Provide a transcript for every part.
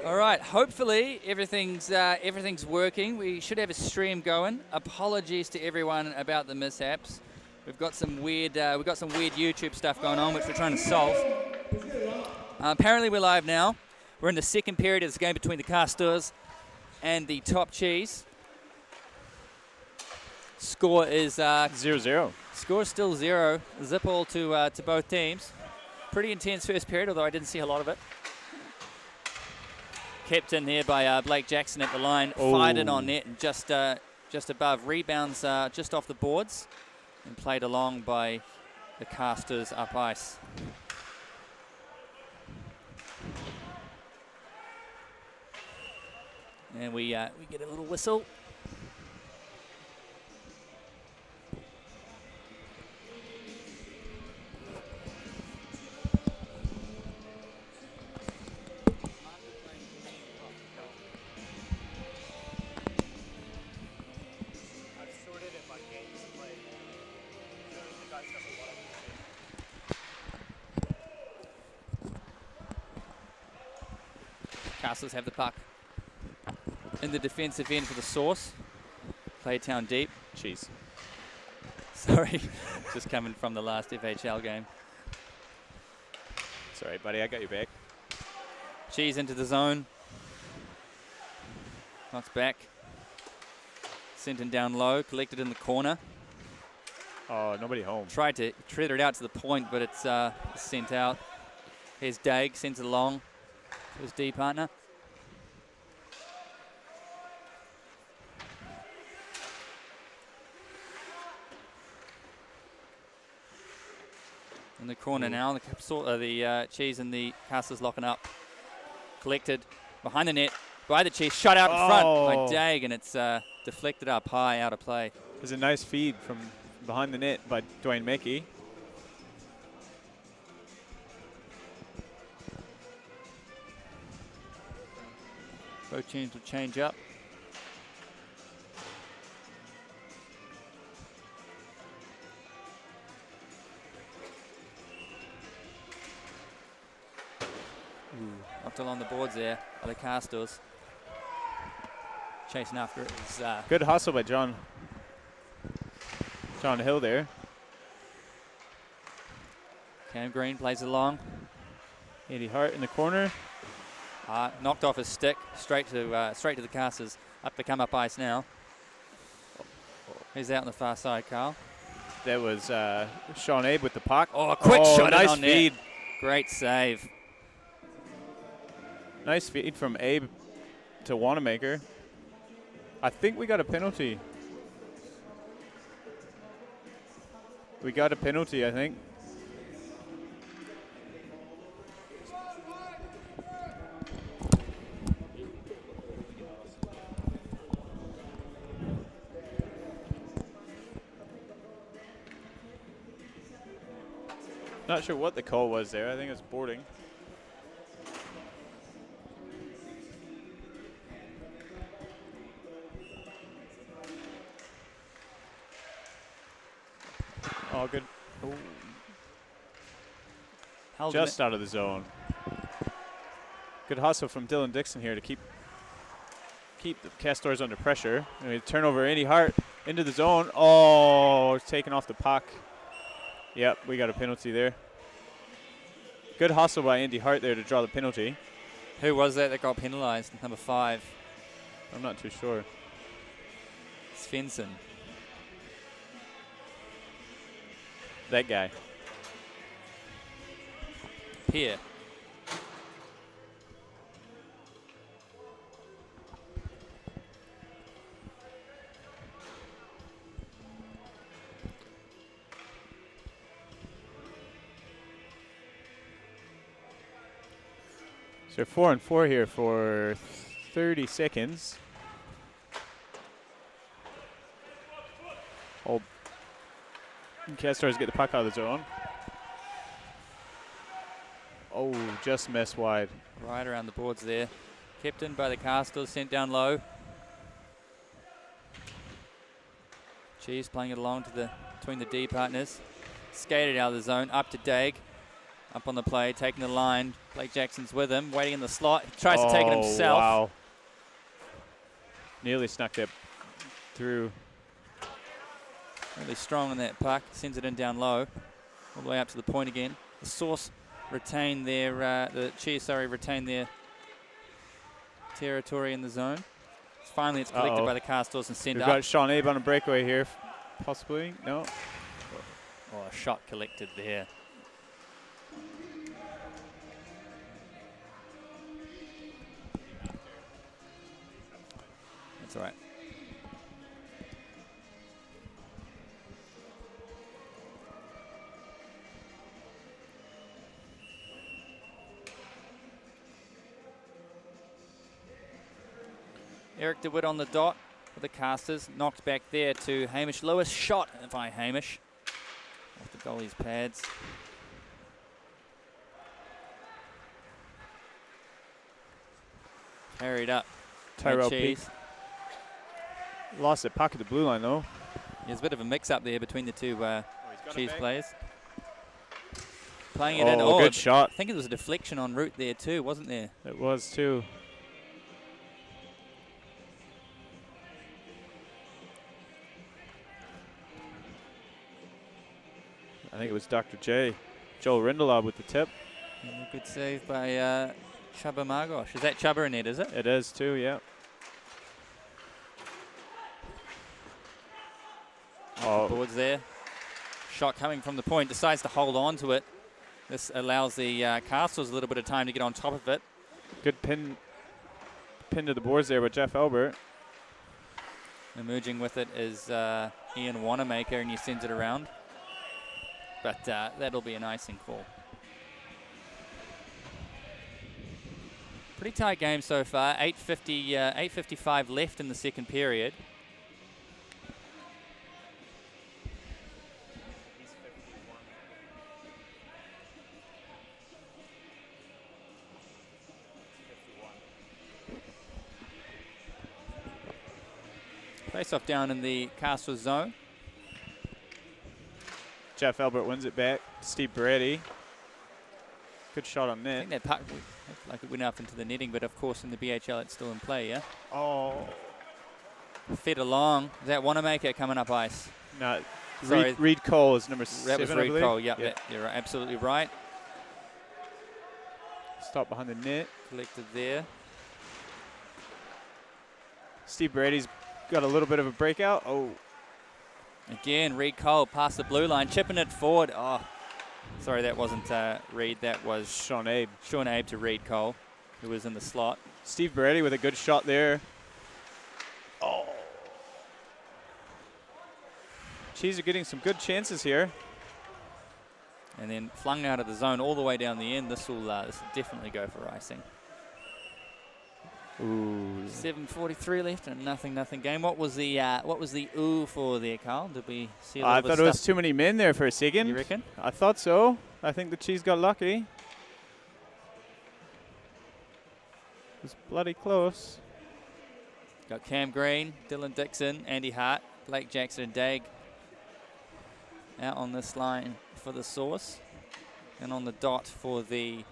All right, hopefully everything's working. We should have a stream going. Apologies to everyone about the mishaps. We've got some weird YouTube stuff going on, which we're trying to solve. Apparently we're live now. We're in the second period of this game between the Castors and the Top Cheese. Score is 0-0. Score is still 0. Zip all to both teams. Pretty intense first period, although I didn't see a lot of it. Kept in there by Blake Jackson at the line, fired it on net and just above. Rebounds just off the boards and played along by the Castors up ice. And we get a little whistle. Castors have the puck in the defensive end for the Source. Playtown deep. Jeez. Sorry, just coming from the last FHL game. It's all right, buddy. I got your back. Cheese into the zone. Knocks back. Sent in down low. Collected in the corner. Oh, nobody home. Tried to tether it out to the point, but it's sent out. Here's Daig. Sends it along to his D partner. In the corner now, the Cheese and the Castors locking up. Collected behind the net by the Cheese, shot out in front by Daig, and it's deflected up high, out of play. There's a nice feed from behind the net by Dwayne Mackey. Both teams will change up. Knocked along the boards there by the Castors. Chasing after it was good hustle by John Hill there. Cam Green plays along. Eddie Hart in the corner. Knocked off his stick, straight to the Castors. Up to come up ice now. He's out on the far side, Carl. That was Sean Abe with the puck. Oh, a quick shot nice on feed. Net. Great save. Nice feed from Abe to Wanamaker. I think we got a penalty. We got a penalty, I think. Not sure what the call was there. I think it was boarding. Oh, good. Just out of the zone. Good hustle from Dylan Dixon here to keep the Castors under pressure. And we turn over Eddie Hart. Into the zone. Oh, it's taken off the puck. Yep, we got a penalty there. Good hustle by Andy Hart there to draw the penalty. Who was that got penalised? Number 5. I'm not too sure. Svensson. That guy. Pierre. So 4-4 here for 30 seconds. Old Castors get the puck out of the zone. Oh, just missed wide. Right around the boards there. Kept in by the Castors, sent down low. Cheese playing it along to between the D partners. Skated out of the zone, up to Daig. Up on the play, taking the line. Blake Jackson's with him, waiting in the slot. He tries to take it himself. Wow. Nearly snuck that through. Really strong on that puck. Sends it in down low. All the way up to the point again. The Source retain their, retain their territory in the zone. Finally, it's collected by the Castors and sent up. We've got Sean Abe on a breakaway here, possibly. No. Oh, a shot collected there. That's all right. Eric DeWitt on the dot for the Castors. Knocked back there to Hamish Lewis. Shot by Hamish. Off the goalie's pads. Carried up. Tyrell Peak. Cheese. Lost the puck at the blue line, though. There's a bit of a mix-up there between the two Cheese players. Playing it Oh, in. Oh, good shot. I think it was a deflection en route there too, wasn't there? It was, too. I think it was Dr. J. Joel Rindelab with the tip. And a good save by Chubba Margosh. Is that Chubba in it, is it? It is, too, yeah. Oh. The boards there. Shot coming from the point. Decides to hold on to it. This allows the Castors a little bit of time to get on top of it. Good pin to the boards there by Jeff Albert. Emerging with it is Ian Wanamaker, and he sends it around. But that'll be an icing call. Pretty tight game so far. 8:55 left in the second period. Face off down in the Castors zone. Jeff Albert wins it back. Steve Brady. Good shot on I net. think that puck looked like it went up into the netting, but of course in the BHL it's still in play, yeah? Oh. Fed along. Is that Wanamaker coming up ice? No. Sorry. Reed Cole is number 7, That was I Reed believe. Cole, yep. You're right, absolutely right. Stop behind the net. Collected there. Steve Brady's got a little bit of a breakout. Oh. Again, Reed Cole past the blue line, chipping it forward. Oh, sorry, that wasn't Reed. That was Sean Abe. Sean Abe to Reed Cole, who was in the slot. Steve Brady with a good shot there. Oh. Cheese are getting some good chances here. And then flung out of the zone all the way down the end. This will definitely go for icing. Ooh. 7:43 left and nothing game. What was the ooh for there, Carl? Did we see a little I bit thought of it was stuff? too many men there for a second. You reckon? I thought so. I think the Cheese got lucky. It was bloody close. Got Cam Green, Dylan Dixon, Andy Hart, Blake Jackson, and Daig out on this line for the Source. And on the dot for the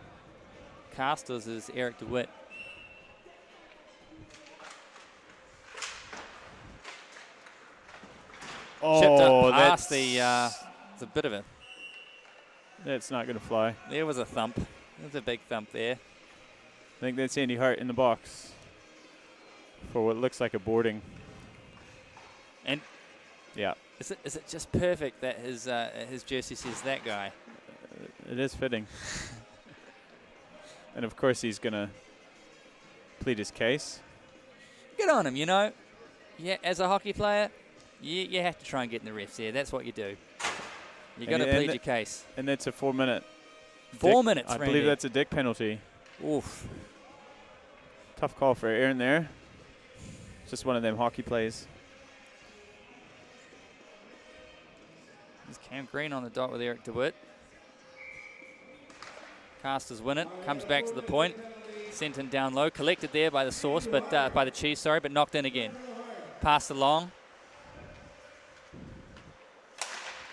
Castors is Eric DeWitt. Chipped up that's past the, it's a bit of a, that's not going to fly. there was a thump. There was a big thump there. I think that's Andy Hart in the box for what looks like a boarding. And yeah, is it just perfect that his jersey says that guy? It is fitting. And of course he's going to plead his case. Good on him, you know. Yeah, as a hockey player, you have to try and get in the refs here. That's what you do. You got to plead your case. And that's a 4 minute. 4 minutes, I Randy. believe that's a dick penalty. Oof. Tough call for Aaron there. Just one of them hockey plays. There's Cam Green on the dot with Eric DeWitt. Castors win it. Comes back to the point. Sent in down low. Collected there by the Sauce, but by the Cheese, sorry, but knocked in again. Passed along.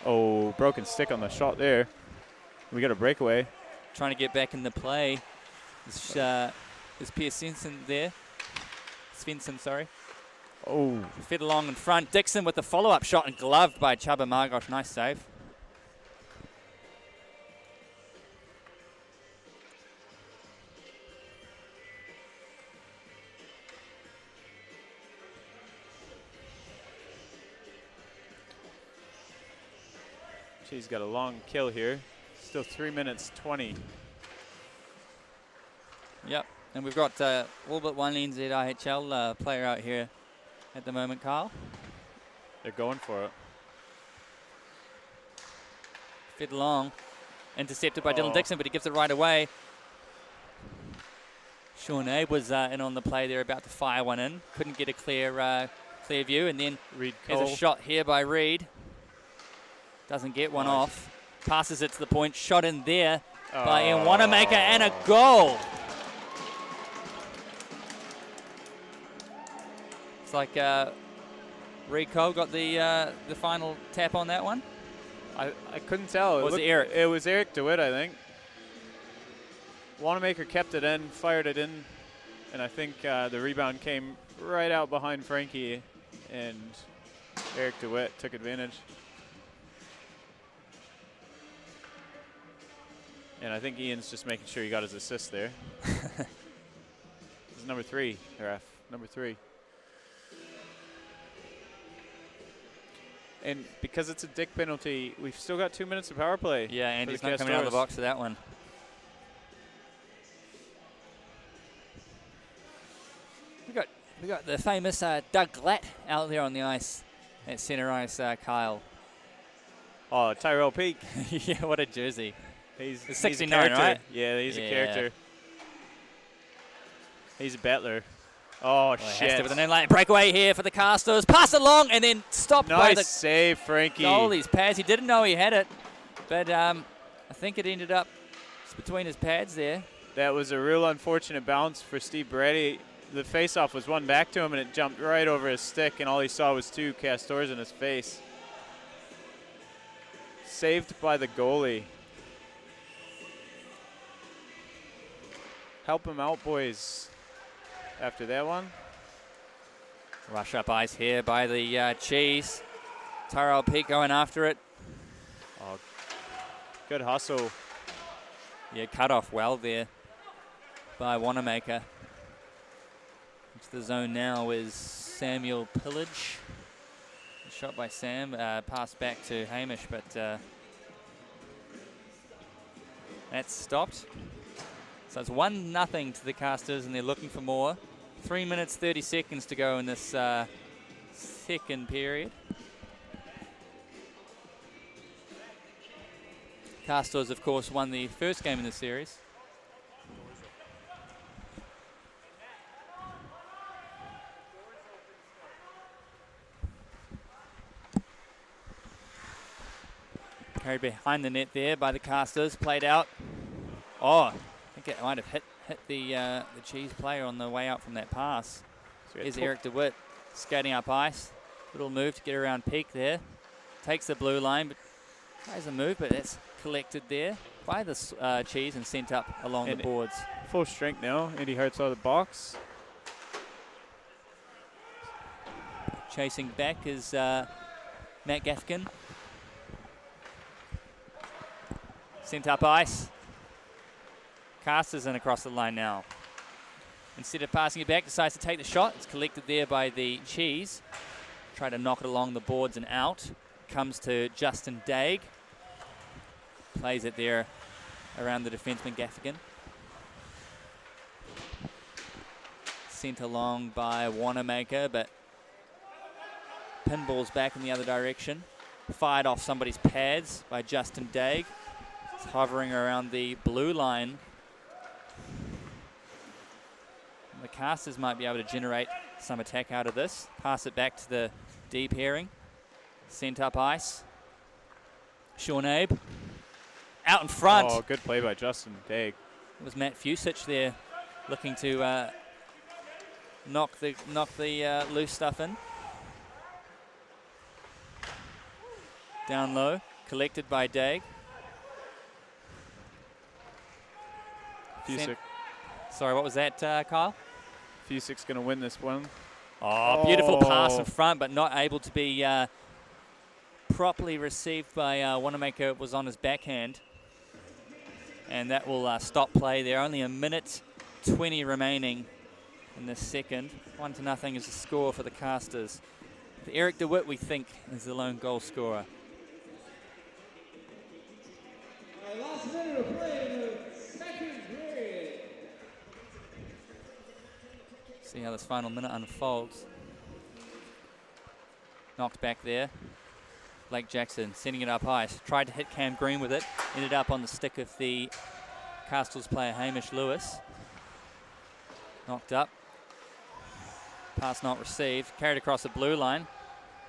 Oh, broken stick on the shot there. We got a breakaway. Trying to get back in the play. Is Pierce Svensson there? Svensson, sorry. Oh. Fed along in front. Dixon with the follow-up shot and gloved by Chubba Margosh. Nice save. She's got a long kill here. Still 3 minutes 20. Yep, and we've got all but one NZIHL player out here at the moment, Carl. They're going for it. Fed along. Intercepted by Dylan Dixon, but he gives it right away. Sean Abe was in on the play there, about to fire one in. Couldn't get a clear view, and then there's a shot here by Reed. Doesn't get one off. Passes it to the point. Shot in there by Ian Wanamaker, and a goal. It's like Rico got the final tap on that one. I couldn't tell. Was it Eric? It was Eric DeWitt, I think. Wanamaker kept it in, fired it in, and I think the rebound came right out behind Frankie, and Eric DeWitt took advantage. And I think Ian's just making sure he got his assist there. This is number 3, ref. Number 3. And because it's a dick penalty, we've still got 2 minutes of power play. Yeah, Andy's not coming out of the box for that one. We got the famous Doug Glatt out there on the ice at center ice, Kyle. Oh, Tyrell Peak. Yeah, what a jersey. He's 69, right? Yeah, he's a character. He's a battler. Oh, shit. With a name like breakaway here for the Castors. Pass along and then stopped by the save, Frankie. goalie's pads. He didn't know he had it, but I think it ended up between his pads there. That was a real unfortunate bounce for Steve Brady. The faceoff was won back to him, and it jumped right over his stick, and all he saw was 2 Castors in his face. Saved by the goalie. Help him out, boys. After that one. Rush up ice here by the Cheese. Tyrell Peak going after it. Oh, good hustle. Yeah, cut off well there by Wanamaker. Into the zone now is Samuel Pillage. Shot by Sam, passed back to Hamish, but that's stopped. So it's 1-0 to the Castors, and they're looking for more. 3 minutes, 30 seconds to go in this second period. Castors, of course, won the first game in the series. Carried behind the net there by the Castors, played out. Oh, I think it might have hit the Cheese player on the way out from that pass. So here's Eric DeWitt skating up ice. Little move to get around Peak there. Takes the blue line, but tries a move, but it's collected there by the Cheese and sent up along the boards. Full strength now. Andy Hart's out of the box. Chasing back is Matt Gaffigan. Sent up ice. Castors in across the line now. Instead of passing it back, decides to take the shot. It's collected there by the Cheese. Try to knock it along the boards and out. Comes to Justin Daig. Plays it there around the defenseman Gaffigan. Sent along by Wanamaker, but pinballs back in the other direction. Fired off somebody's pads by Justin Daig. It's hovering around the blue line. The Castors might be able to generate some attack out of this. Pass it back to the D pairing. Sent up ice. Sean Abe. Out in front. Oh, good play by Justin Daig. It was Matt Fusich there looking to knock the loose stuff in. Down low. Collected by Daig. Fusich. Sorry, what was that, Kyle? Fusich's going to win this one. Oh, beautiful pass in front, but not able to be properly received by Wanamaker. It was on his backhand. And that will stop play there. Only a minute 20 remaining in this second. 1-0 is the score for the Castors. Eric DeWitt, we think, is the lone goal scorer. Last minute of play in the second period. See how this final minute unfolds. Knocked back there. Blake Jackson sending it up ice. Tried to hit Cam Green with it. Ended up on the stick of the Castles player Hamish Lewis. Knocked up. Pass not received. Carried across the blue line.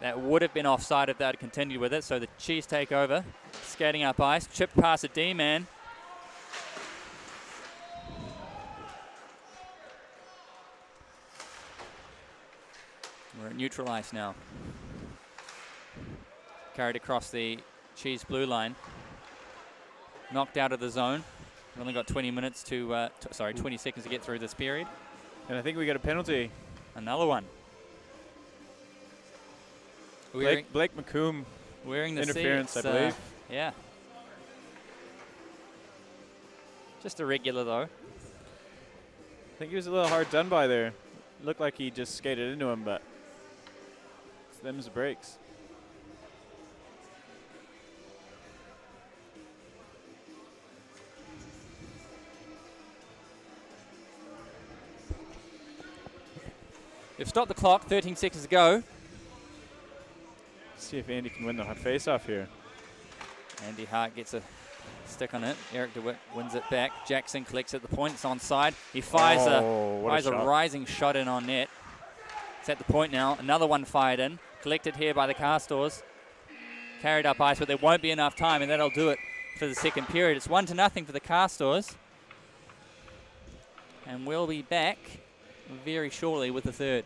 That would have been offside if they had continued with it. So the Chiefs take over. Skating up ice. Chipped past a D-man. We're at neutral ice now. Carried across the Cheese blue line. Knocked out of the zone. We've only got 20 minutes to, 20 seconds to get through this period. And I think we got a penalty. Another one. Blake McComb wearing the interference, seats, I believe. Yeah. Just a regular though. I think he was a little hard done by there. Looked like he just skated into him, but them's the breaks. They've stopped the clock, 13 seconds to go. See if Andy can win the face-off here. Andy Hart gets a stick on it. Eric DeWitt wins it back. Jackson collects at the point. It's onside. He fires a rising shot in on net. It's at the point now. Another one fired in. Collected here by the Castors. Carried up ice, but there won't be enough time, and that'll do it for the second period. It's 1-0 for the Castors. And we'll be back very shortly with the third.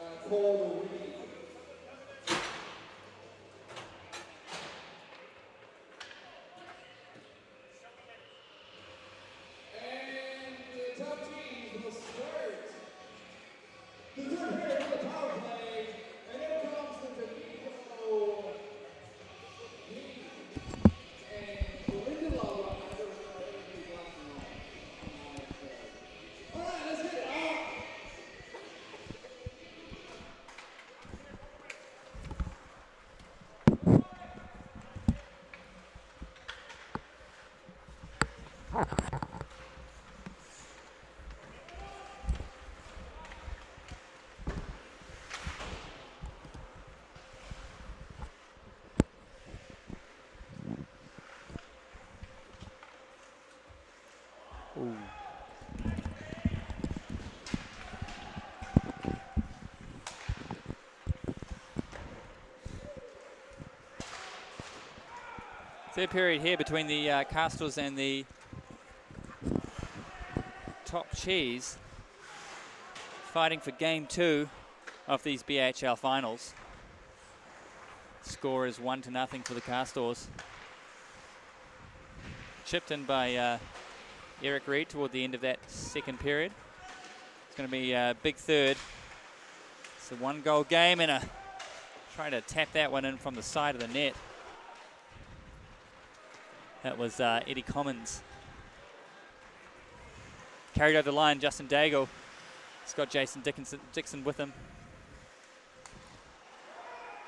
and Cole Reed. And the top team will start the third period of the power play, and here comes the Domingo and Linda Lava. All right, let's get it out. Ooh. Third period here between the Castors and the Top Cheese, fighting for game 2 of these BHL Finals. Score is 1-0 for the Castors. Chipped in by Eric Reed toward the end of that second period. It's going to be a big third. It's a 1-goal game and trying to tap that one in from the side of the net. That was Eddie Commons. Carried over the line, Justin Daigle. He's got Jason Dixon with him.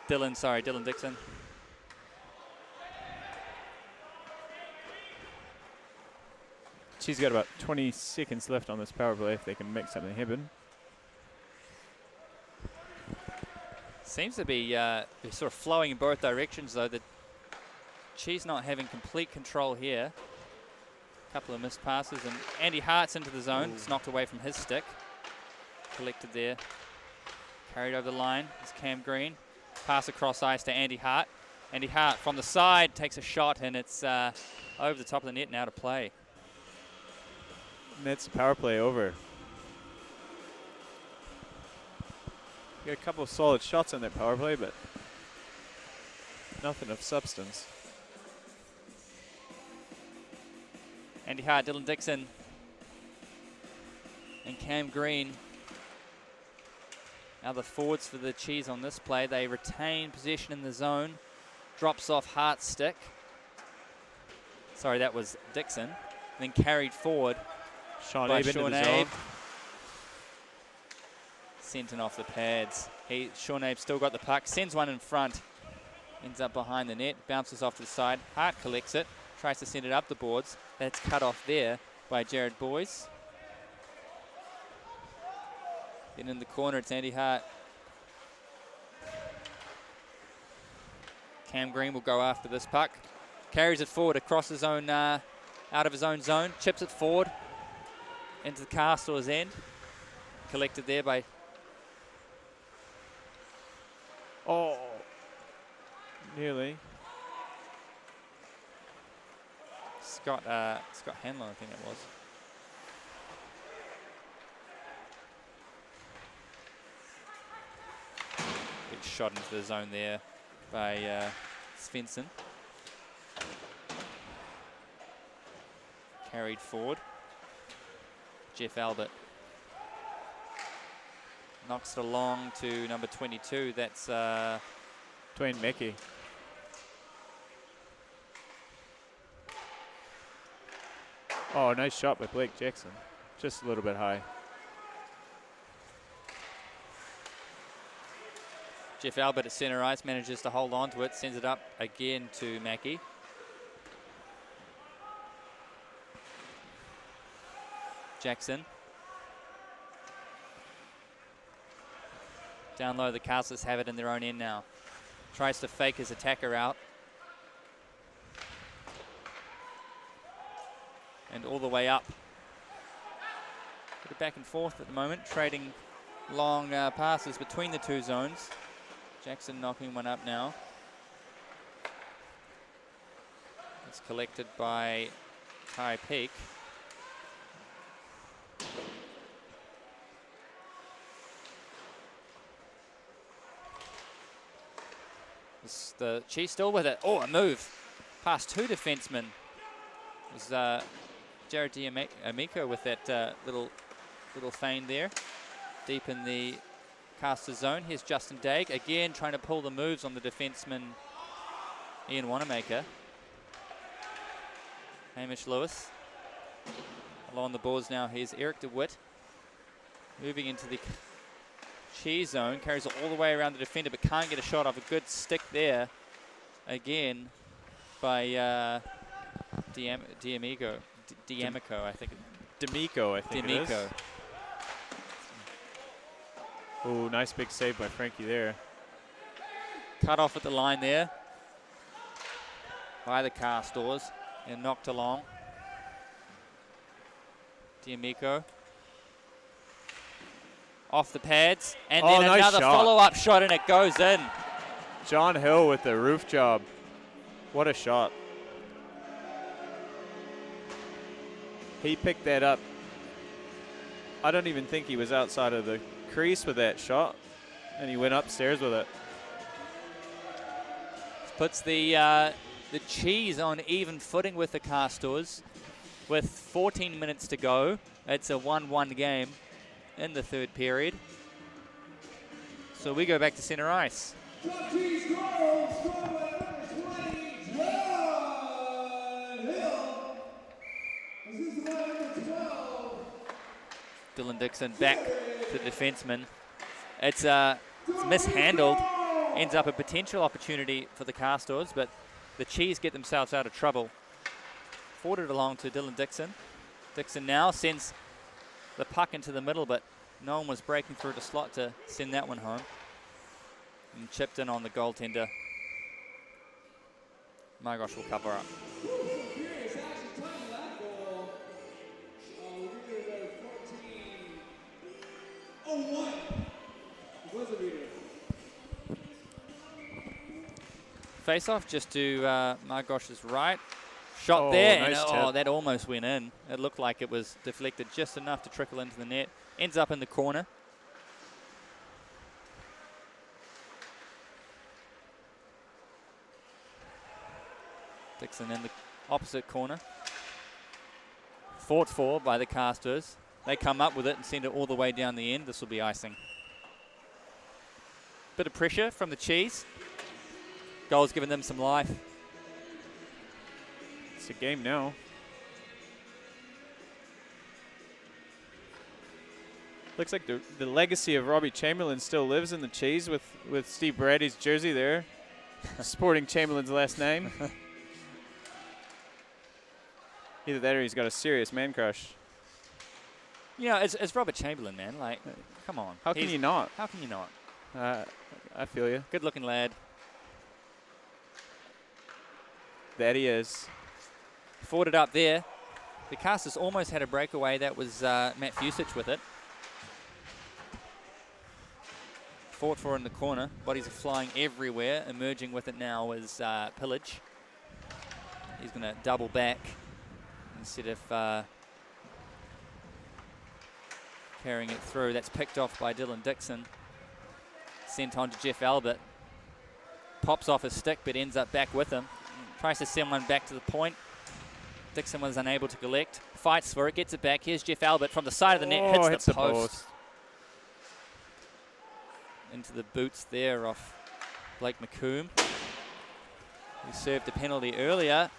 Dylan Dixon. She's got about 20 seconds left on this power play if they can make something happen. Seems to be sort of flowing in both directions though. She's not having complete control here. A couple of missed passes and Andy Hart's into the zone. It's knocked away from his stick. Collected there. Carried over the line. It's Cam Green. Pass across ice to Andy Hart. Andy Hart from the side takes a shot and it's over the top of the net now to play. And that's the power play over. Got a couple of solid shots on that power play, but nothing of substance. Andy Hart, Dylan Dixon, and Cam Green. Now the forwards for the Cheese on this play. They retain possession in the zone. Drops off Hart's stick. Sorry, that was Dixon. Then carried forward by Sean Abe. Sent in off the pads. Sean Abe still got the puck. Sends one in front. Ends up behind the net. Bounces off to the side. Hart collects it. Tries to send it up the boards. That's cut off there by Jared Boyce. Then in the corner, it's Andy Hart. Cam Green will go after this puck. Carries it forward across his own, out of his own zone. Chips it forward into the Castors' end. Collected there by... Oh, nearly. Scott Hanlon, I think it was. Big shot into the zone there by Svensson. Carried forward. Jeff Albert knocks it along to number 22. That's Dwayne Mackey. Oh, nice shot by Blake Jackson. Just a little bit high. Jeff Albert at centre ice manages to hold on to it, sends it up again to Mackey. Jackson. Down low, the Castors have it in their own end now. Tries to fake his attacker out. And all the way up. Bit of back and forth at the moment, trading long passes between the two zones. Jackson knocking one up now. It's collected by Ty Peak. The Chiefs still with it. Oh, a move past 2 defensemen. It was Jared D'Amico with that little feint there, deep in the Castors zone. Here's Justin Daigle again trying to pull the moves on the defenseman Ian Wanamaker. Hamish Lewis along the boards now. Here's Eric DeWitt moving into the Cheese zone, carries it all the way around the defender, but can't get a shot off. A good stick there again by D'Amico, I think. D'Amico, I think it is. Oh, nice big save by Frankie there. Cut off at the line there by the Castors and knocked along. D'Amico off the pads, and then nice another shot. follow-up shot, and it goes in. John Hill with the roof job. What a shot. He picked that up. I don't even think he was outside of the crease with that shot, and he went upstairs with it. Puts the Cheese on even footing with the Castors with 14 minutes to go. It's a 1-1 game in the third period. So we go back to center ice. Top Cheese Cardinals, scored by number 20, John Hill. Assisted by number 12. Dylan Dixon back to the defenseman. It's mishandled. Ends up a potential opportunity for the Castors, but the Cheese get themselves out of trouble. Forwarded along to Dylan Dixon. Dixon now sends the puck into the middle, but no one was breaking through the slot to send that one home. And chipped in on the goaltender. Margosh will cover up. Furious action time of that goal. We'll give it a 14-01. It was a meter. Face off just to Margosh's right. Shot there, nice and tip. that almost went in. It looked like it was deflected just enough to trickle into the net. Ends up in the corner. Dixon in the opposite corner. Fought for by the Castors. They come up with it and send it all the way down the end. This will be icing. Bit of pressure from the Cheese. Goal's given them some life. It's a game now. Looks like the legacy of Robbie Chamberlain still lives in the Cheese with Steve Brady's jersey there, sporting Chamberlain's last name. Either that or he's got a serious man crush. You know, it's Robert Chamberlain, man. Like, come on. How can you not? How can you not? I feel you. Good-looking lad. That he is. Forwarded up there. The Castors almost had a breakaway. That was Matt Fusich with it. Fought for in the corner. Bodies are flying everywhere. Emerging with it now is Pillage. He's going to double back instead of carrying it through. That's picked off by Dylan Dixon. Sent on to Jeff Albert. Pops off his stick, but ends up back with him. Tries to send one back to the point. Dixon was unable to collect. Fights for it, gets it back. Here's Jeff Albert from the side of the net, hits the post. Into the boots there off Blake McComb. He served a penalty earlier.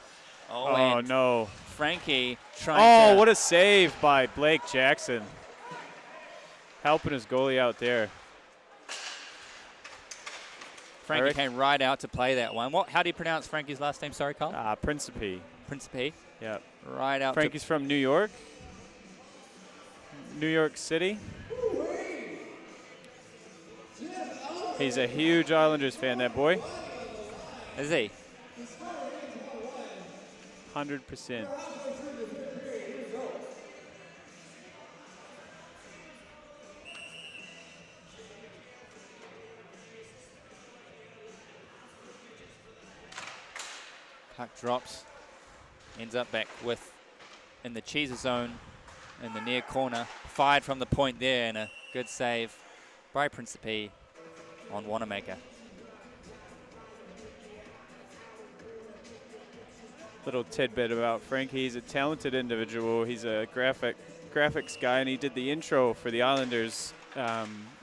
Oh no. Frankie trying to... what a save by Blake Jackson. Helping his goalie out there. Frankie came right out to play that one. How do you pronounce Frankie's last name? Sorry, Carl. Principe. Principe. Yep. Right out. Frankie's from New York. New York City. He's a huge Islanders fan, that boy. Is he? 100%. Puck drops, ends up back in the Cheeser zone in the near corner. Fired from the point there, and a good save by Principe on Wanamaker. Little tidbit about Frank. He's a talented individual. He's a graphics guy, and he did the intro for the Islanders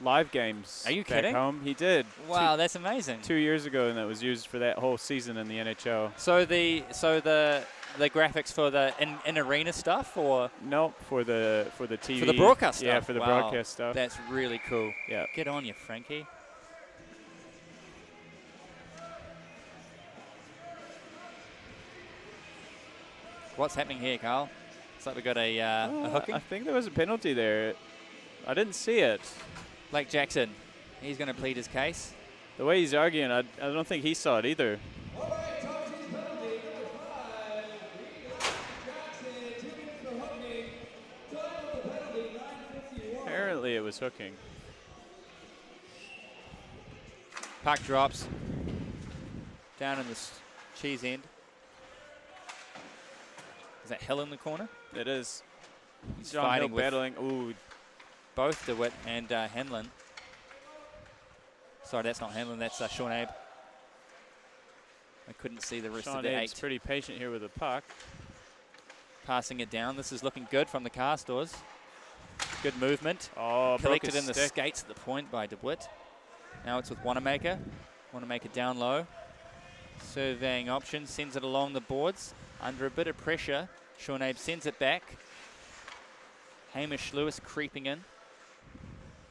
live games. Are you back kidding? home. He did. Wow, that's amazing. 2 years ago, and that was used for that whole season in the NHL. So the graphics for the in arena stuff, or Nope, for the TV. for the broadcast stuff? Yeah, for the Wow, broadcast stuff. That's really cool. Yeah. Get on you, Frankie. What's happening here, Carl? Looks like we got a hooking. I think there was a penalty there. I didn't see it. Blake Jackson, he's going to plead his case. The way he's arguing, I don't think he saw it either. All right, top team penalty, number 5. Jackson, 2 minutes for hooking. Time of the penalty, 9:51. Apparently it was hooking. Puck drops down in the cheese end. Is that Hill in the corner? It is. He's John fighting Hill with battling. Ooh, both DeWitt and Hanlon. Sorry, that's not Hanlon, that's Sean Abe. I couldn't see the rest of Sean the Abe's 8. pretty patient here with the puck. Passing it down. This is looking good from the Castors. Good movement. Oh, broke Collected his in the stick. skates at the point by DeWitt. Now it's with Wanamaker. Wanamaker down low. Surveying option, sends it along the boards. Under a bit of pressure, Sean Abe sends it back. Hamish Lewis creeping in.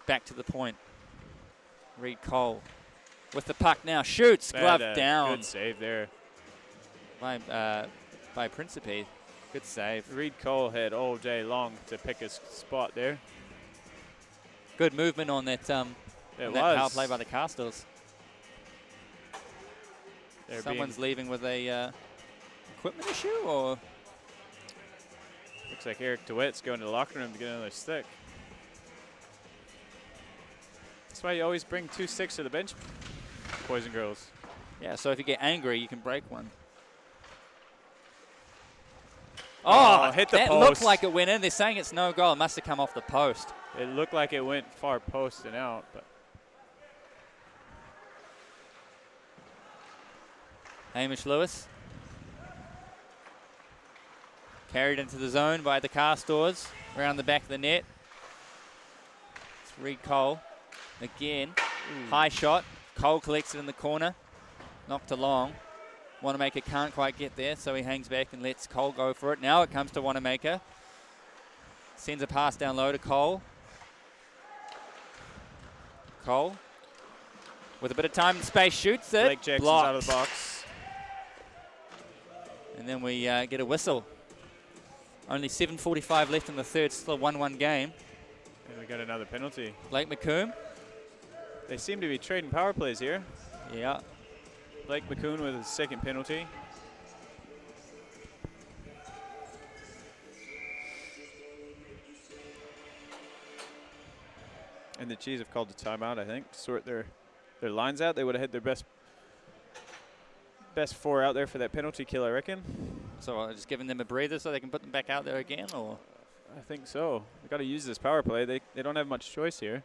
Back to the point. Reed Cole with the puck now. Shoots, glove down Good save there. by Principe. Good save. Reed Cole had all day long to pick his spot there. Good movement on that, It that power was. play by the Castors. They're Someone's being- leaving with a equipment issue, or Looks like Eric DeWitt's going to the locker room to get another stick. That's why you always bring 2 sticks to the bench, boys and girls. yeah. So if you get angry, you can break one. Oh, hit the that post. looked like it went in. They're saying it's no goal. It must have come off the post. It looked like it went far post and out, but Hamish Lewis. Carried into the zone by the Castors. Around the back of the net. It's Reed Cole. Again. High shot. Cole collects it in the corner. Knocked along. Wanamaker can't quite get there, so he hangs back and lets Cole go for it. Now it comes to Wanamaker. Sends a pass down low to Cole. Cole. With a bit of time and space, shoots it. Blake Jackson's Blocked. out of the box. And then we get a whistle. Only 7:45 left in the third, still a 1-1 game. And we got another penalty. Blake McComb. They seem to be trading power plays here. Yeah. Blake McCoon with his second penalty. And the Chiefs have called a timeout, I think, to sort their lines out. They would have had their best 4 out there for that penalty kill, I reckon. So just giving them a breather so they can put them back out there again, or? I think so. We've got to use this power play. They don't have much choice here.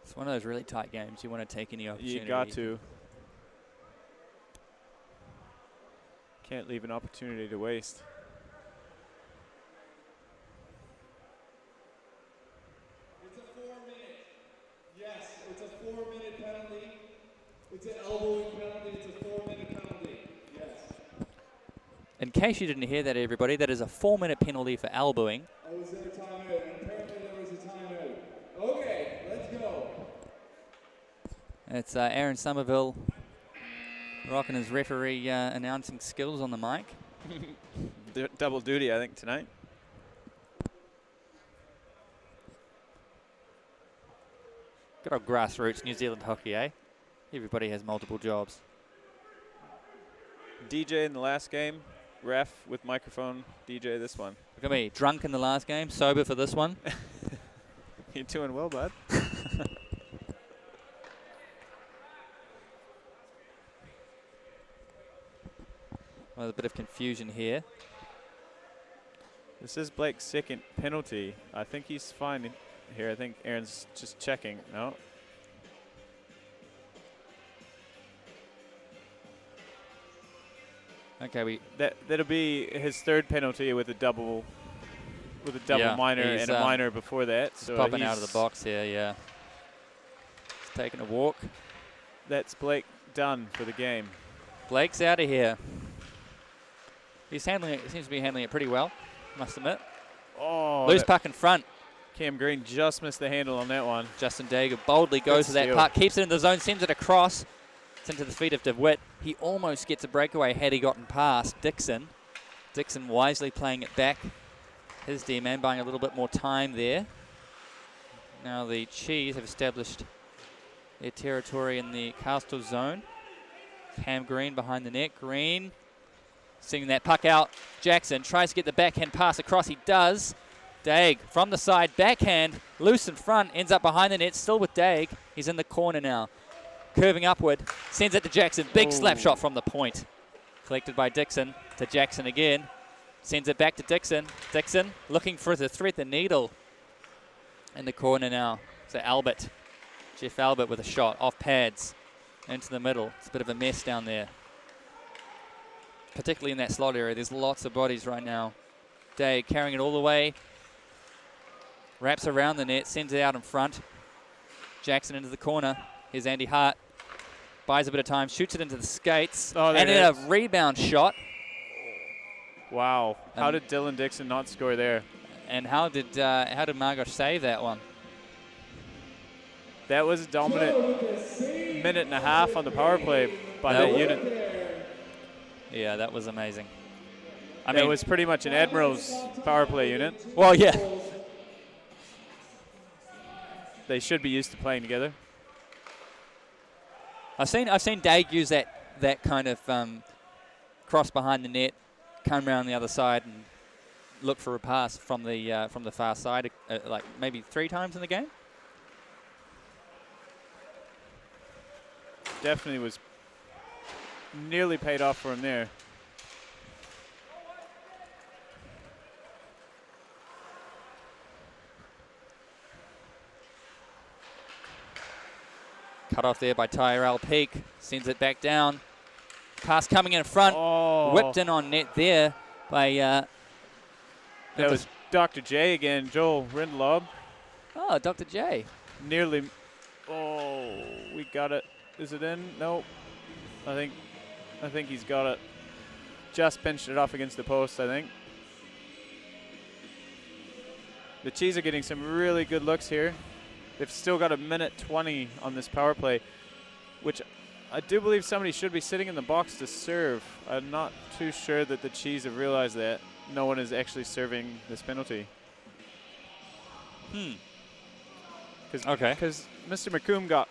It's one of those really tight games. You want to take any opportunity. You got to. Can't leave an opportunity to waste. It's a 4-minute. Yes, it's a 4-minute penalty. It's an elbowing penalty. It's a 4-minute penalty. Yes. In case you didn't hear that, everybody, that is a 4-minute penalty for elbowing. Oh, was there a timeout? Apparently there was a timeout. Okay, let's go. It's Aaron Somerville rocking his referee announcing skills on the mic. Double duty, I think, tonight. Good old grassroots New Zealand hockey, eh? Everybody has multiple jobs. DJ in the last game. Ref with microphone. DJ this one. Look at me, drunk in the last game, sober for this one. You're doing well, bud. Well, there's a bit of confusion here. This is Blake's second penalty. I think he's fine here. I think Aaron's just checking. No. Okay, that'll be his third penalty with a double minor he's, and a minor before that. So popping out of the box here, yeah. He's taking a walk. That's Blake done for the game. Blake's out of here. He's handling it, seems to be handling it pretty well, must admit. Oh, Loose puck in front. Cam Green just missed the handle on that one. Justin Dager boldly goes to that steal. puck, keeps it in the zone, sends it across. It's into the feet of DeWitt. He almost gets a breakaway had he gotten past Dixon. Dixon wisely playing it back. His D-man buying a little bit more time there. Now the Cheese have established their territory in the Castor zone. Cam Green behind the net. Green sending that puck out. Jackson tries to get the backhand pass across. He does. Daig from the side, backhand, loose in front, ends up behind the net, still with Daig. He's in the corner now. Curving upward, sends it to Jackson. Big slap shot from the point. Collected by Dixon to Jackson again. Sends it back to Dixon. Dixon looking for the thread the needle. In the corner now. So Albert. Jeff Albert with a shot off pads into the middle. It's a bit of a mess down there. Particularly in that slot area. There's lots of bodies right now. Daig carrying it all the way. Wraps around the net, sends it out in front. Jackson into the corner. Here's Andy Hart. Buys a bit of time, shoots it into the skates. Oh, and then a rebound shot. Wow. How did Dylan Dixon not score there? And how did Margosh save that one? That was a dominant minute and a half on the power play by that unit. Yeah, that was amazing. I mean, it mean, was pretty much an Admiral's power play unit. Well, yeah. They should be used to playing together. I've seen Daig use that kind of cross behind the net, come around the other side and look for a pass from the far side, like maybe 3 times in the game. Definitely was nearly paid off for him there. Cut off there by Tyrell Peak. Sends it back down. Pass coming in front. Oh. Whipped in on net there by... that was Dr. J again, Joel Rindlob. Oh, Dr. J. Nearly... Oh, we got it. Is it in? Nope. I think he's got it. Just pinched it off against the post, I think. The Cheese are getting some really good looks here. They've still got a minute 20 on this power play, which I do believe somebody should be sitting in the box to serve. I'm not too sure that the Cheese have realized that. No one is actually serving this penalty. Okay. Because Mr. McComb got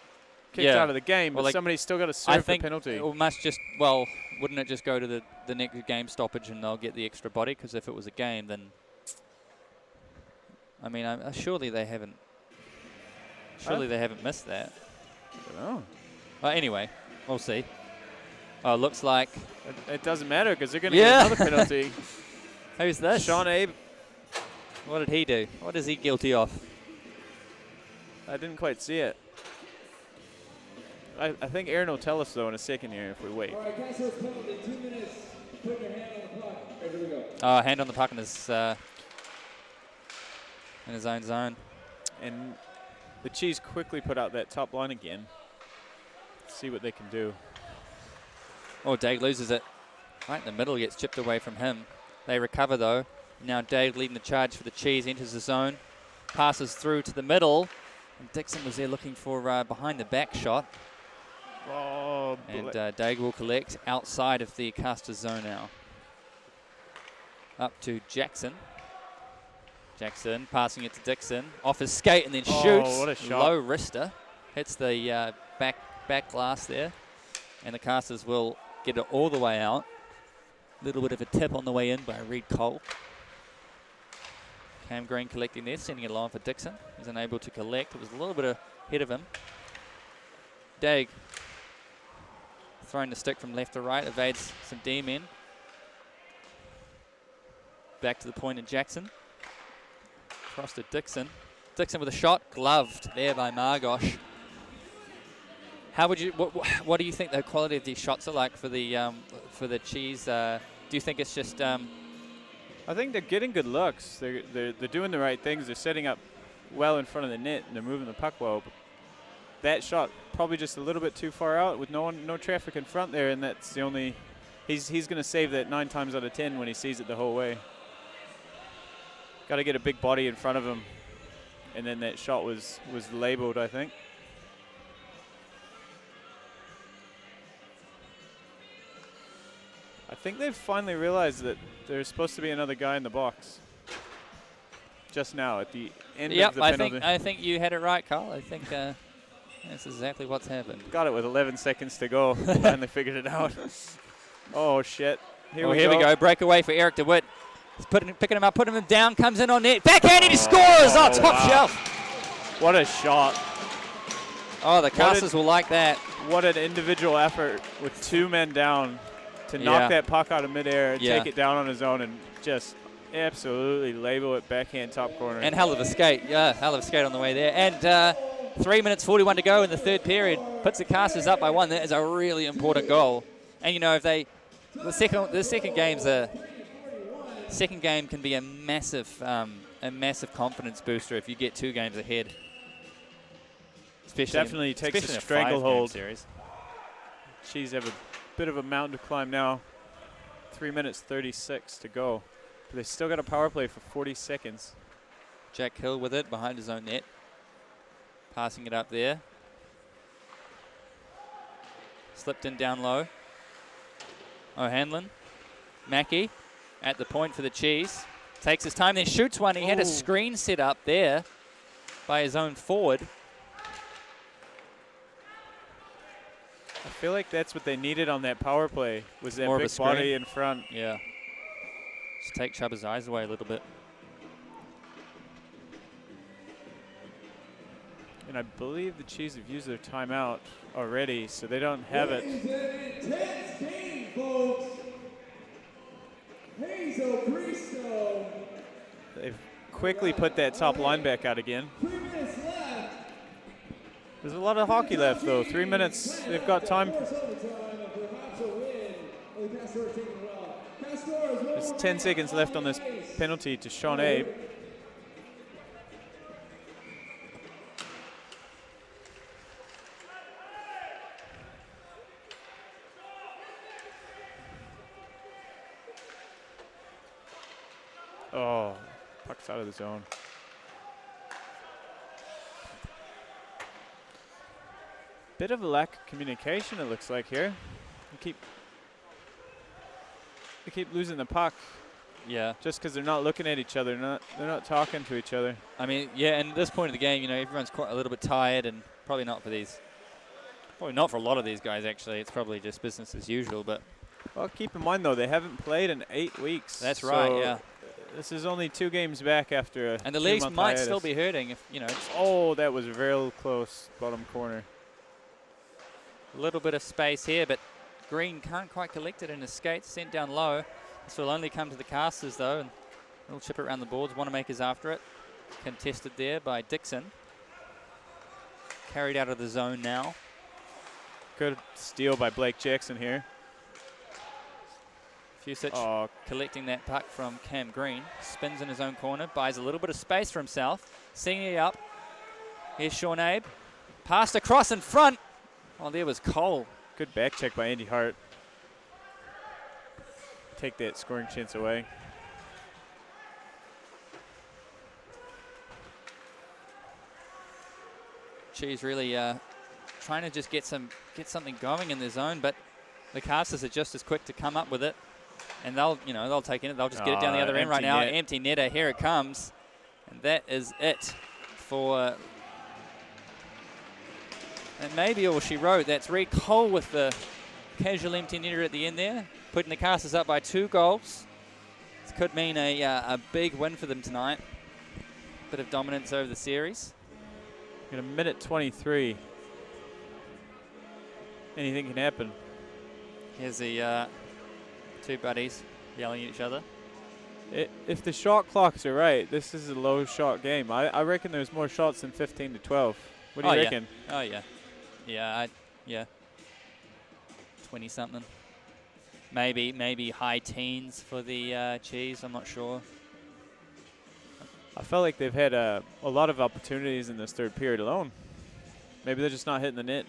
kicked out of the game, but somebody's still got to serve the penalty. It must just, wouldn't it just go to the next game stoppage and they'll get the extra body? Because if it was a game, then, I mean, surely they haven't. Surely they haven't missed that. I don't know. Well, anyway, we'll see. Oh, looks like... It doesn't matter because they're going to get another penalty. Who's this? Sean Abe. What did he do? What is he guilty of? I didn't quite see it. I think Aaron will tell us, though, in a second here if we wait. All right, Castors penalty, 2 minutes. Put your hand on the puck. Right, here we go. Oh, hand on the puck in his own zone. And the Cheese quickly put out that top line again. Let's see what they can do. Oh, Daig loses it. Right in the middle, gets chipped away from him. They recover, though. Now Daig leading the charge for the Cheese, enters the zone. Passes through to the middle. And Dixon was there looking for behind the back shot. Oh, and Daig will collect outside of the Castors zone now. Up to Jackson. Jackson passing it to Dixon. Off his skate and then shoots. What a shot. Low wrister. Hits the back glass there. And the Castors will get it all the way out. Little bit of a tip on the way in by Reed Cole. Cam Green collecting there, sending it along for Dixon. He's unable to collect. It was a little bit ahead of him. Daig throwing the stick from left to right, evades some D-men. Back to the point in Jackson. Across to Dixon. Dixon with a shot, gloved there by Margosh. How would you? What do you think the quality of these shots are like for the Cheese? Do you think it's just? I think they're getting good looks. They're doing the right things. They're setting up well in front of the net, and they're moving the puck well. But that shot probably just a little bit too far out with no traffic in front there, and that's the only. He's going to save that 9 times out of 10 when he sees it the whole way. Got to get a big body in front of him, and then that shot was labeled, I think. I think they've finally realized that there's supposed to be another guy in the box. Just now at the end of the penalty. I think you had it right, Carl. I think that's exactly what's happened. Got it with 11 seconds to go. Finally figured it out. Oh, shit. Here we go. Breakaway for Eric DeWitt. He's picking him up, putting him down, comes in on net. Backhand, he scores! Oh, top shelf. What a shot. Oh, the Castors will like that. What an individual effort with 2 men down to knock that puck out of midair and take it down on his own and just absolutely label it backhand top corner. And hell of a skate. Yeah, hell of a skate on the way there. And 3 minutes 41 to go in the third period. Puts the Castors up by 1. That is a really important goal. And, you know, if they the second game can be a massive confidence booster if you get 2 games ahead. Definitely takes a stranglehold. Cheese have a bit of a mountain to climb now. 3 minutes 36 to go. But they still got a power play for 40 seconds. Jack Hill with it behind his own net. Passing it up there. Slipped in down low. O'Hanlon. Mackey at the point for the Cheese. Takes his time, then shoots one. He had a screen set up there by his own forward. I feel like that's what they needed on that power play, was that More big body in front. Yeah. Just take Chubba's eyes away a little bit. And I believe the Cheese have used their timeout already, so they don't have it. Intense game, folks. Hazel Cristo. They've quickly put that top line back out again. 3 minutes left. There's a lot of hockey left, though. 3 minutes. They've got time. There's 10 seconds left on this penalty to Sean Abe. Oh, puck's out of the zone. Bit of a lack of communication, it looks like here. They keep losing the puck. Yeah. Just because they're not looking at each other, they're not talking to each other. I mean, yeah, and at this point of the game, you know, everyone's quite a little bit tired, and probably not for a lot of these guys, actually. It's probably just business as usual, but. Well, keep in mind, though, they haven't played in 8 weeks. That's right, yeah. This is only 2 games back after and the legs might still be hurting if, you know. Oh, that was real close, bottom corner. A little bit of space here, but Green can't quite collect it in his skates, sent down low. This will only come to the Castors, though, and he'll chip it around the boards. Wanamaker's after it. Contested there by Dixon. Carried out of the zone now. Good steal by Blake Jackson here. Fusich collecting that puck from Cam Green. Spins in his own corner, buys a little bit of space for himself. Seeing it up. Here's Sean Abe. Passed across in front. Oh, there was Cole. Good back check by Andy Hart. Take that scoring chance away. Cheese really trying to just get something going in their zone, but the Castors are just as quick to come up with it, and they'll take it. They'll just get it down the other end right now. Empty netter, here it comes, and that is it for. And maybe all she wrote. That's Reed Cole with the casual empty netter at the end there, putting the Castors up by 2 goals. This could mean a big win for them tonight. Bit of dominance over the series. In a minute 23. Anything can happen. Here's the 2 buddies yelling at each other. If the shot clocks are right, this is a low shot game. I reckon there's more shots than 15 to 12. What do you reckon? Oh, yeah. Yeah, Yeah. 20 something. Maybe high teens for the Cheese. I'm not sure. I felt like they've had a lot of opportunities in this third period alone. Maybe they're just not hitting the net.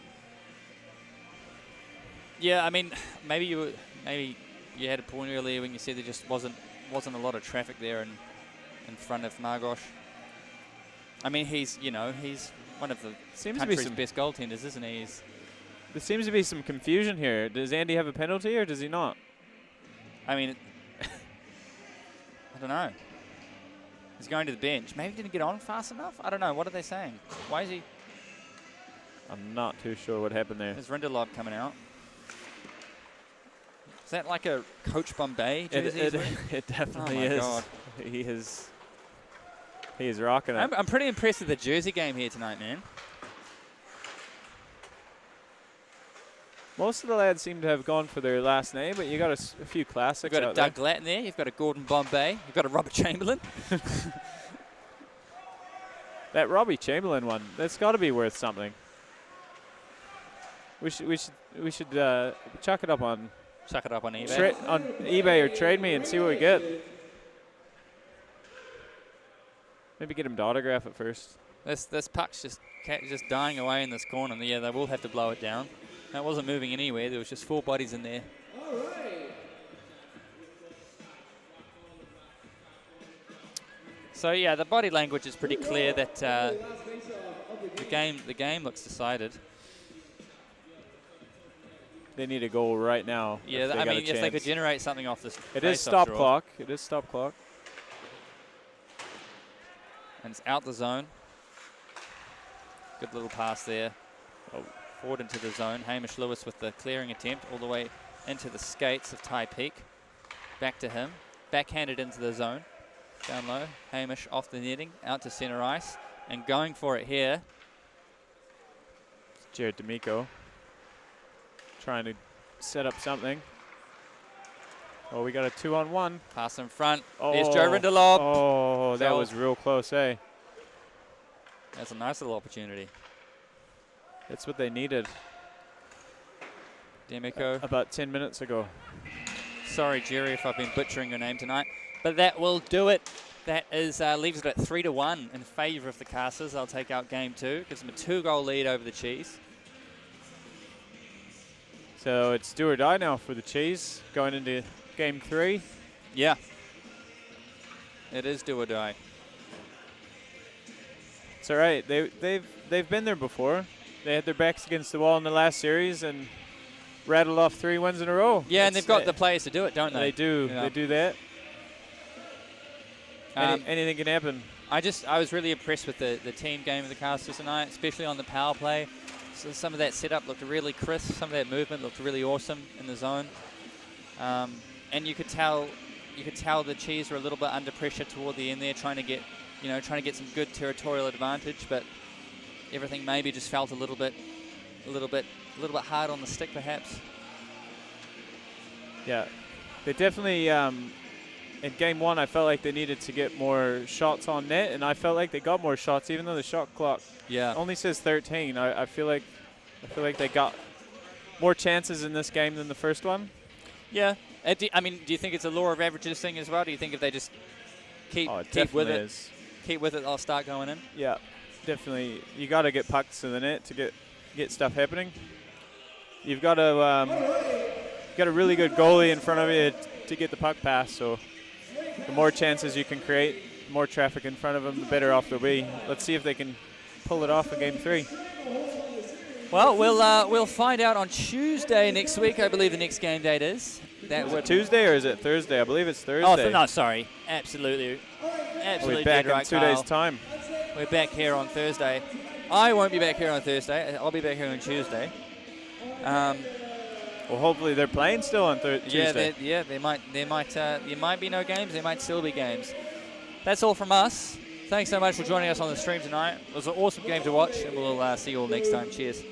Yeah, I mean, maybe you had a point earlier when you said there just wasn't a lot of traffic there in front of Margosh. I mean, he's one of the country's best goaltenders, isn't he? There seems to be some confusion here. Does Andy have a penalty or does he not? I mean, I don't know. He's going to the bench. Maybe he didn't get on fast enough. I don't know. What are they saying? Why is he? I'm not too sure what happened there. There's Rindelov coming out. Is that like a Coach Bombay jersey? It definitely is. God. He is rocking it. I'm pretty impressed with the jersey game here tonight, man. Most of the lads seem to have gone for their last name, but you got a few classics. You've got a out Doug there. Glatton there. You've got a Gordon Bombay. You've got a Robert Chamberlain. That Robbie Chamberlain one, that's got to be worth something. We should chuck it up on eBay. On eBay or Trade Me and see what we get. Maybe get him to autograph it first. This puck's just dying away in this corner. Yeah, they will have to blow it down. That wasn't moving anywhere. There was just 4 bodies in there. All right. So yeah, the body language is pretty clear that the game looks decided. They need a goal right now. Yeah, I mean, if they could generate something off this. It is stop clock. It is stop clock. And it's out the zone. Good little pass there. Oh, forward into the zone. Hamish Lewis with the clearing attempt all the way into the skates of Ty Peak. Back to him. Backhanded into the zone. Down low. Hamish off the netting. Out to center ice. And going for it here. It's Jared D'Amico. Trying to set up something. Oh, we got a 2-on-1. Pass in front. There's Joe Rindelov. Oh, that was real close, eh? That's a nice little opportunity. That's what they needed. D'Amico. About 10 minutes ago. Sorry, Jerry, if I've been butchering your name tonight. But that will do it. That is leaves it at 3-1 in favour of the Castors. They'll take out game 2. Gives them a 2-goal lead over the Cheese. So it's do or die now for the Cheese going into game 3. Yeah. It is do or die. It's all right. They've been there before. They had their backs against the wall in the last series and rattled off 3 wins in a row. Yeah, and they've got the players to do it, don't they? They do. Yeah. They do that. Anything can happen. I was really impressed with the team game of the Castors tonight, especially on the power play. So some of that setup looked really crisp. Some of that movement looked really awesome in the zone. And you could tell the Cheese were a little bit under pressure toward the end there, trying to get some good territorial advantage, but everything maybe just felt a little bit hard on the stick, perhaps. Yeah, they definitely. In game 1, I felt like they needed to get more shots on net, and I felt like they got more shots, even though the shot clock only says 13. I feel like they got more chances in this game than the first one. Yeah. Do you think it's a law of averages thing as well? Do you think if they just keep with it, they'll start going in? Yeah, definitely. You got to get pucks in the net to get stuff happening. You've got a really good goalie in front of you to get the puck pass. So the more chances you can create, the more traffic in front of them, the better off they'll be. Let's see if they can pull it off in game 3. Well, we'll find out on Tuesday next week. I believe the next game date is. Is it Tuesday or is it Thursday? I believe it's Thursday. Oh, no, sorry. Absolutely we're back in 2 days' time. We're back here on Thursday. I won't be back here on Thursday. I'll be back here on Tuesday. Well, hopefully they're playing still on Tuesday. There might be no games. There might still be games. That's all from us. Thanks so much for joining us on the stream tonight. It was an awesome game to watch, and we'll see you all next time. Cheers.